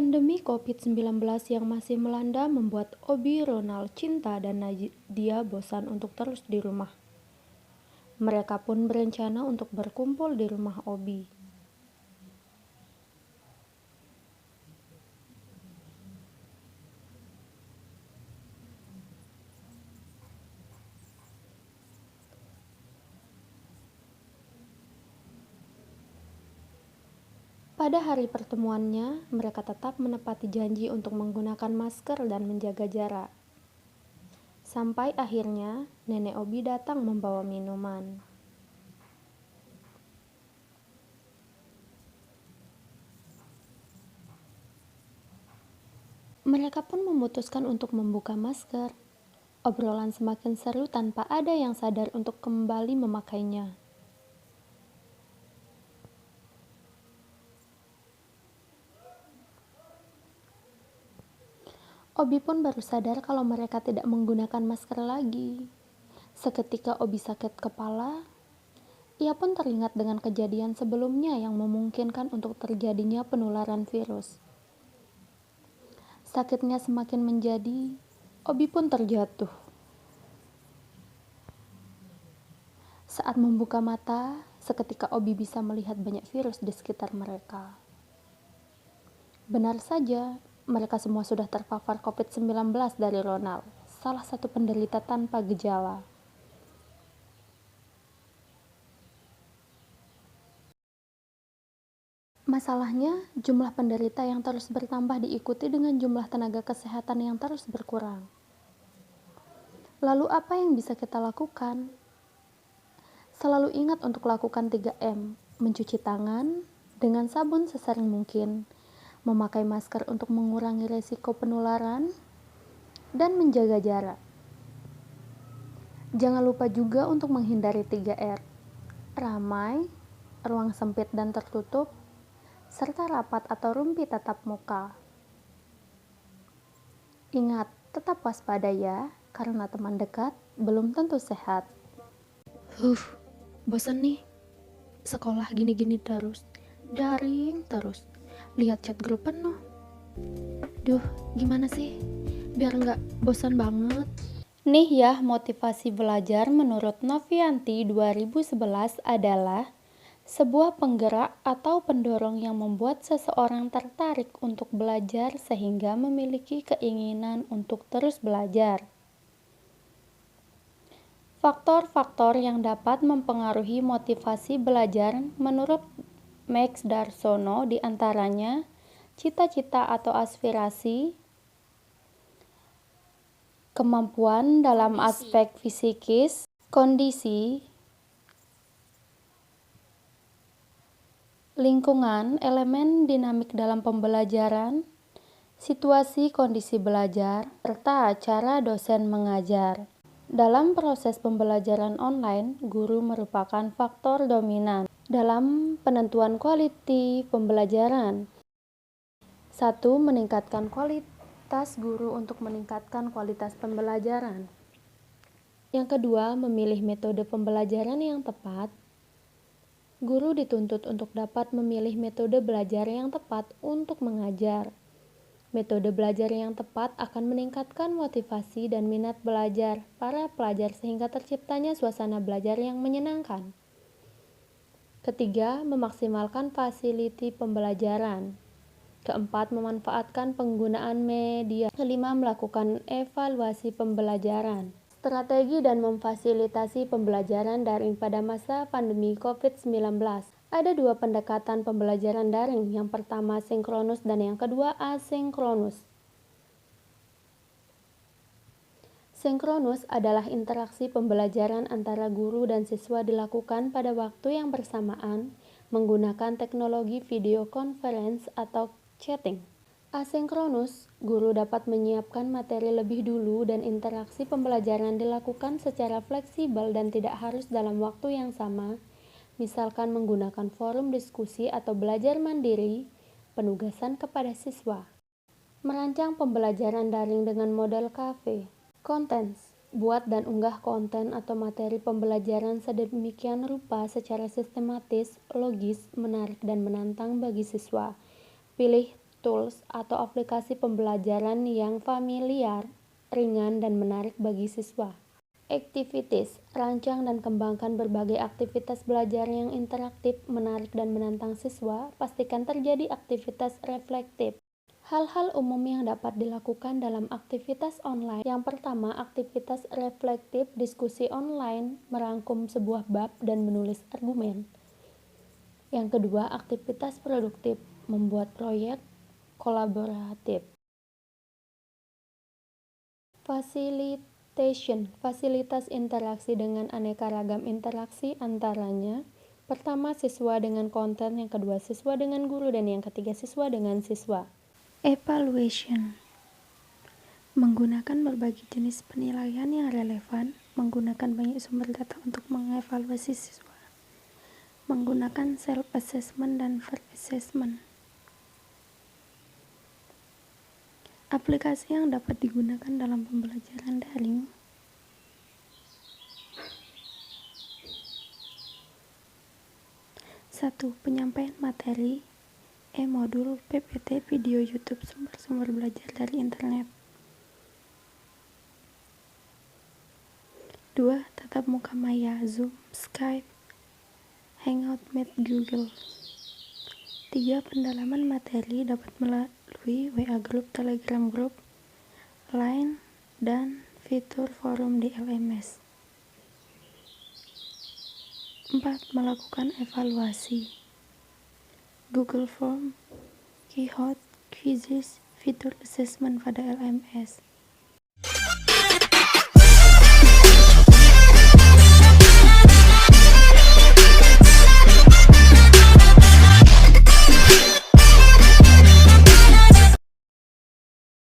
Pandemi COVID-19 yang masih melanda membuat Obi, Ronald, Cinta, dan Nadia bosan untuk terus di rumah. Mereka pun berencana untuk berkumpul di rumah Obi. Pada hari pertemuannya, mereka tetap menepati janji untuk menggunakan masker dan menjaga jarak. Sampai akhirnya, Nenek Obi datang membawa minuman. Mereka pun memutuskan untuk membuka masker. Obrolan semakin seru tanpa ada yang sadar untuk kembali memakainya. Obi pun baru sadar kalau mereka tidak menggunakan masker lagi. Seketika Obi sakit kepala, ia pun teringat dengan kejadian sebelumnya yang memungkinkan untuk terjadinya penularan virus. Sakitnya semakin menjadi, Obi pun terjatuh. Saat membuka mata, seketika Obi bisa melihat banyak virus di sekitar mereka. Benar saja, mereka semua sudah terpapar COVID-19 dari Ronald, salah satu penderita tanpa gejala. Masalahnya, jumlah penderita yang terus bertambah diikuti dengan jumlah tenaga kesehatan yang terus berkurang. Lalu apa yang bisa kita lakukan? Selalu ingat untuk lakukan 3M, mencuci tangan dengan sabun sesering mungkin, memakai masker untuk mengurangi risiko penularan, dan menjaga jarak. Jangan lupa juga untuk menghindari 3R, ramai, ruang sempit dan tertutup, serta rapat atau rumpi tatap muka. Ingat, tetap waspada ya, karena teman dekat belum tentu sehat. Bosan nih, sekolah gini-gini terus, daring terus, lihat chat grup penuh. Gimana sih? Biar nggak bosan banget. Nih ya, motivasi belajar menurut Novianti 2011 adalah sebuah penggerak atau pendorong yang membuat seseorang tertarik untuk belajar sehingga memiliki keinginan untuk terus belajar. Faktor-faktor yang dapat mempengaruhi motivasi belajar menurut Max Darsono diantaranya cita-cita atau aspirasi, kemampuan dalam aspek fisikis, kondisi, lingkungan, elemen dinamik dalam pembelajaran, situasi kondisi belajar, serta cara dosen mengajar. Dalam proses pembelajaran online, guru merupakan faktor dominan dalam penentuan kualitas pembelajaran. 1. Meningkatkan kualitas guru untuk meningkatkan kualitas pembelajaran. Yang kedua, memilih metode pembelajaran yang tepat. Guru dituntut untuk dapat memilih metode belajar yang tepat untuk mengajar. Metode belajar yang tepat akan meningkatkan motivasi dan minat belajar para pelajar sehingga terciptanya suasana belajar yang menyenangkan. Ketiga, memaksimalkan fasiliti pembelajaran. Keempat, memanfaatkan penggunaan media. Kelima, melakukan evaluasi pembelajaran. Strategi dan memfasilitasi pembelajaran daring pada masa pandemi COVID-19. Ada dua pendekatan pembelajaran daring, yang pertama sinkronus dan yang kedua asinkronus. Sinkronus adalah interaksi pembelajaran antara guru dan siswa dilakukan pada waktu yang bersamaan menggunakan teknologi video conference atau chatting. Asinkronus, guru dapat menyiapkan materi lebih dulu dan interaksi pembelajaran dilakukan secara fleksibel dan tidak harus dalam waktu yang sama, misalkan menggunakan forum diskusi atau belajar mandiri, penugasan kepada siswa. Merancang pembelajaran daring dengan model kafe. Contents, buat dan unggah konten atau materi pembelajaran sedemikian rupa secara sistematis, logis, menarik dan menantang bagi siswa. Pilih tools atau aplikasi pembelajaran yang familiar, ringan, dan menarik bagi siswa. Activities, rancang dan kembangkan berbagai aktivitas belajar yang interaktif, menarik, dan menantang siswa. Pastikan terjadi aktivitas reflektif. Hal-hal umum yang dapat dilakukan dalam aktivitas online. Yang pertama, aktivitas reflektif, diskusi online, merangkum sebuah bab dan menulis argumen. Yang kedua, aktivitas produktif, membuat proyek kolaboratif. Fasilitas interaksi dengan aneka ragam interaksi antaranya. Pertama, siswa dengan konten, yang kedua siswa dengan guru, dan yang ketiga siswa dengan siswa. Evaluation, menggunakan berbagai jenis penilaian yang relevan, menggunakan banyak sumber data untuk mengevaluasi siswa, menggunakan self-assessment dan self-assessment. Aplikasi yang dapat digunakan dalam pembelajaran daring. Satu, penyampaian materi, e-modul, PPT, video YouTube, sumber-sumber belajar dari internet. 2. Tatap muka maya, Zoom, Skype, Hangout, Meet, Google. 3. Pendalaman materi dapat melalui WA Group, Telegram Group, Line, dan fitur forum di LMS. 4. Melakukan evaluasi, Google Form, Keynote, Quizzes, fitur assessment pada LMS.